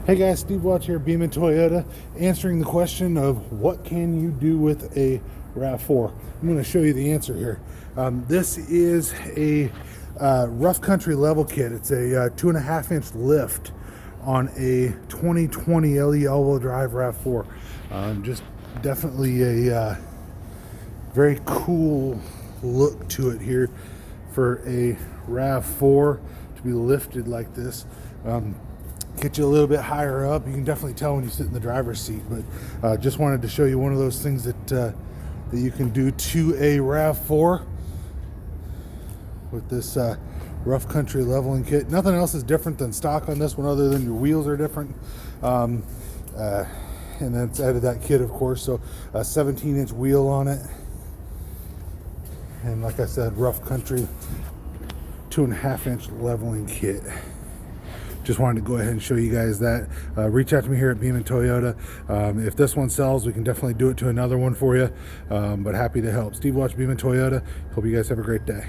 Hey guys, Steve Watch here, Beeman Toyota, answering the question of what can you do with a RAV4. I'm going to show you the answer here. This is a rough country level kit. It's a 2.5 inch lift on a 2020 LE all-wheel drive RAV4. Just definitely a very cool look to it here for a RAV4 to be lifted like this. Get you a little bit higher up. You can definitely tell when you sit in the driver's seat, but just wanted to show you one of those things that you can do to a RAV4 with this rough country leveling kit. Nothing else is different than stock on this one other than your wheels are different. And then it's added that kit, of course, so a 17-inch wheel on it. And like I said, rough country 2.5 inch leveling kit. Just wanted to go ahead and show you guys that. Reach out to me here at Beeman Toyota. If this one sells, we can definitely do it to another one for you. But happy to help. Steve Watch, Beeman Toyota. Hope you guys have a great day.